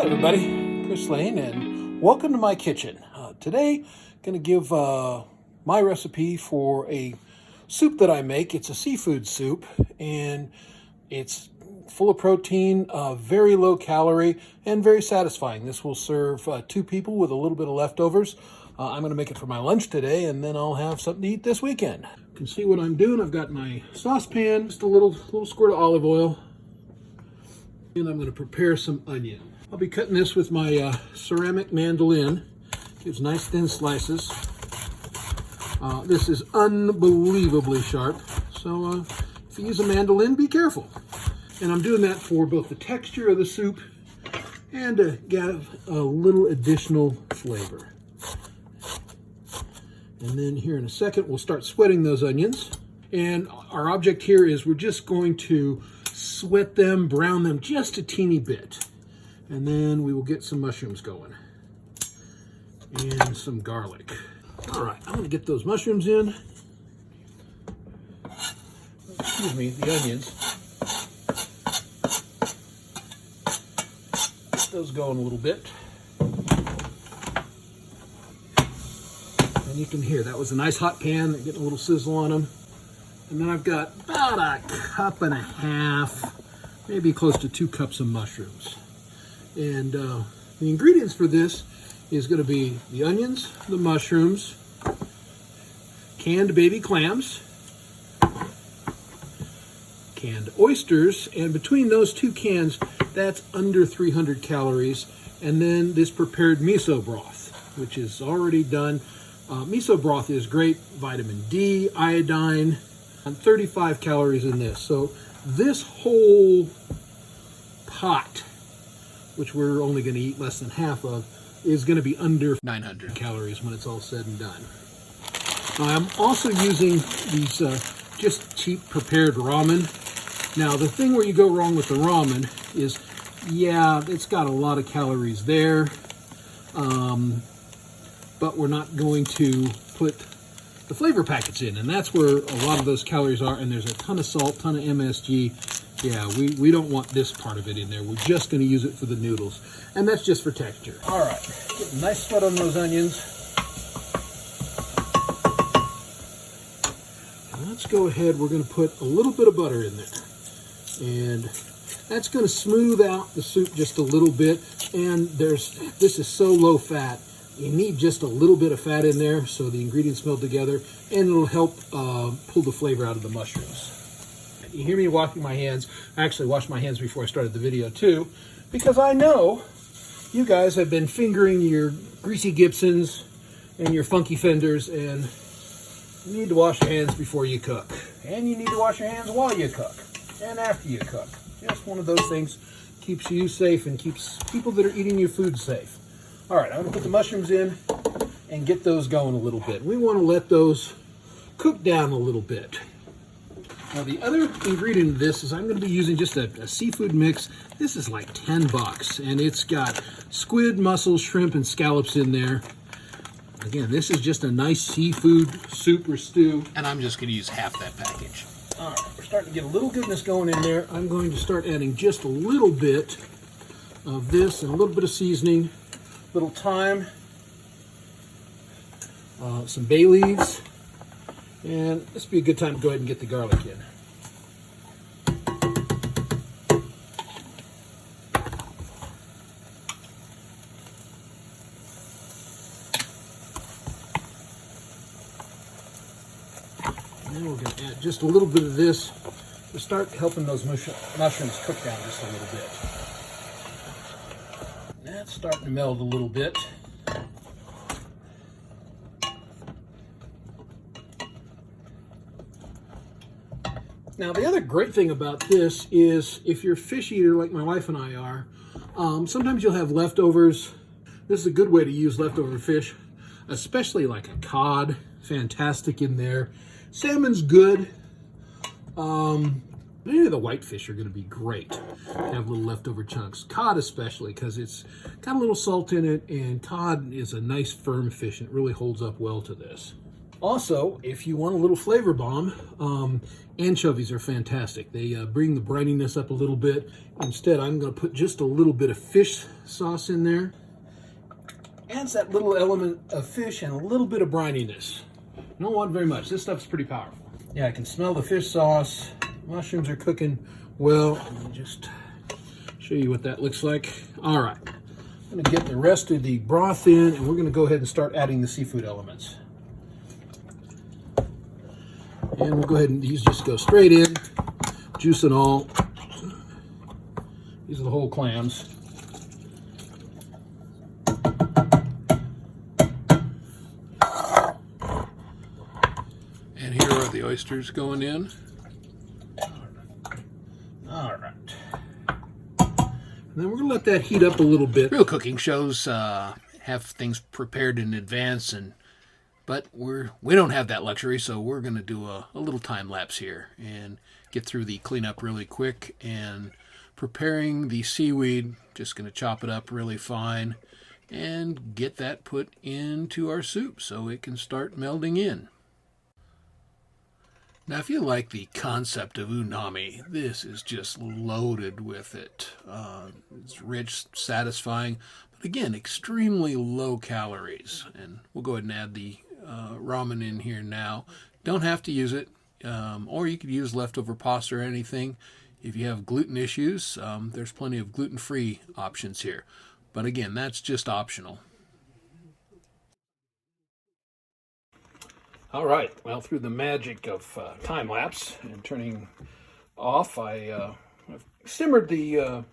Hi everybody, Chris Lane, and welcome to my kitchen. Today, going to give my recipe for a soup that I make. It's a seafood soup, and it's full of protein, very low calorie, and very satisfying. This will serve two people with a little bit of leftovers. I'm going to make it for my lunch today, and then I'll have something to eat this weekend. You can see what I'm doing. I've got my saucepan, just a little squirt of olive oil, and I'm going to prepare some onion. I'll be cutting this with my ceramic mandolin. Gives nice thin slices. This is unbelievably sharp, so if you use a mandolin, be careful. And I'm doing that for both the texture of the soup and to give a little additional flavor. And then here in a second, we'll start sweating those onions. And our object here is we're just going to sweat them, brown them just a teeny bit. And then we will get some mushrooms going and some garlic. All right, I'm gonna get those mushrooms in. Excuse me, the onions. Get those going a little bit. And you can hear that was a nice hot pan, getting a little sizzle on them. And then I've got about a cup and a half, maybe close to 2 cups of mushrooms. And the ingredients for this is going to be the onions, the mushrooms, canned baby clams, canned oysters, and between those 2 cans, that's under 300 calories. And then this prepared miso broth, which is already done. Miso broth is great, vitamin D, iodine, and 35 calories in this. So this whole pot, which we're only going to eat less than half of, is going to be under 900 calories when it's all said and done. I'm also using these just cheap prepared ramen. Now, the thing where you go wrong with the ramen is, yeah, it's got a lot of calories there, but we're not going to put the flavor packets in, and that's where a lot of those calories are, and there's a ton of salt, ton of MSG. Yeah, we don't want this part of it in there. We're just going to use it for the noodles. And that's just for texture. All right, get a nice sweat on those onions. And let's go ahead, we're going to put a little bit of butter in there. And that's going to smooth out the soup just a little bit. And this is so low fat, you need just a little bit of fat in there so the ingredients meld together, and it'll help pull the flavor out of the mushrooms. You hear me washing my hands. I actually washed my hands before I started the video too, because I know you guys have been fingering your greasy Gibsons and your funky fenders, and you need to wash your hands before you cook. And you need to wash your hands while you cook and after you cook. Just one of those things keeps you safe and keeps people that are eating your food safe. All right, I'm gonna put the mushrooms in and get those going a little bit. We wanna let those cook down a little bit. Now, the other ingredient of this is I'm going to be using just a seafood mix. This is like $10, and it's got squid, mussels, shrimp, and scallops in there. Again, this is just a nice seafood soup or stew, and I'm just going to use half that package. All right, we're starting to get a little goodness going in there. I'm going to start adding just a little bit of this and a little bit of seasoning, a little thyme, some bay leaves. And this would be a good time to go ahead and get the garlic in. And then we're going to add just a little bit of this to start helping those mushrooms cook down just a little bit. That's starting to meld a little bit. Now, the other great thing about this is if you're a fish eater like my wife and I are, sometimes you'll have leftovers. This is a good way to use leftover fish, especially like a cod. Fantastic in there. Salmon's good. Maybe the whitefish are going to be great. Have little leftover chunks. Cod especially, because it's got a little salt in it, and cod is a nice firm fish, and it really holds up well to this. Also, if you want a little flavor bomb, anchovies are fantastic. They bring the brininess up a little bit. Instead, I'm going to put just a little bit of fish sauce in there. Adds that little element of fish and a little bit of brininess. Don't want very much. This stuff's pretty powerful. Yeah, I can smell the fish sauce. Mushrooms are cooking well. Let me just show you what that looks like. All right. I'm going to get the rest of the broth in, and we're going to go ahead and start adding the seafood elements. And we'll go ahead and these just go straight in, juice and all. These are the whole clams. And here are the oysters going in. All right. And then we're going to let that heat up a little bit. Real cooking shows have things prepared in advance, but we don't have that luxury, so we're going to do a little time lapse here and get through the cleanup really quick. And preparing the seaweed, just going to chop it up really fine and get that put into our soup so it can start melding in. Now, if you like the concept of unami, this is just loaded with it. It's rich, satisfying, but again, extremely low calories. And we'll go ahead and add the ramen in here now. Don't have to use it, or you could use leftover pasta or anything. If you have gluten issues, there's plenty of gluten-free options here. But again, that's just optional. All right, well, through the magic of time-lapse and turning off, I've simmered the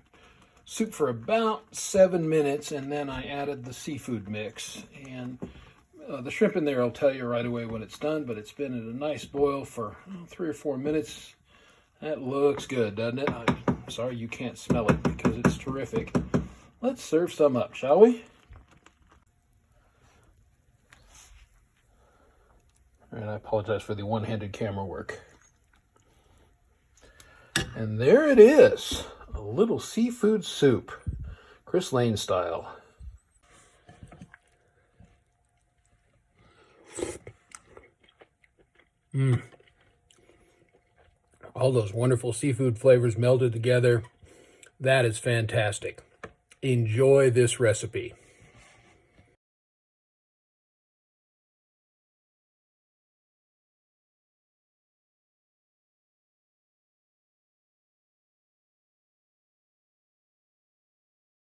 soup for about 7 minutes, and then I added the seafood mix. And the shrimp in there will tell you right away when it's done, but it's been at a nice boil for 3 or 4 minutes. That looks good, doesn't it? I'm sorry you can't smell it because it's terrific. Let's serve some up, shall we? And I apologize for the one-handed camera work. And there it is, a little seafood soup, Chris Lane style. All those wonderful seafood flavors melded together. That is fantastic. Enjoy this recipe.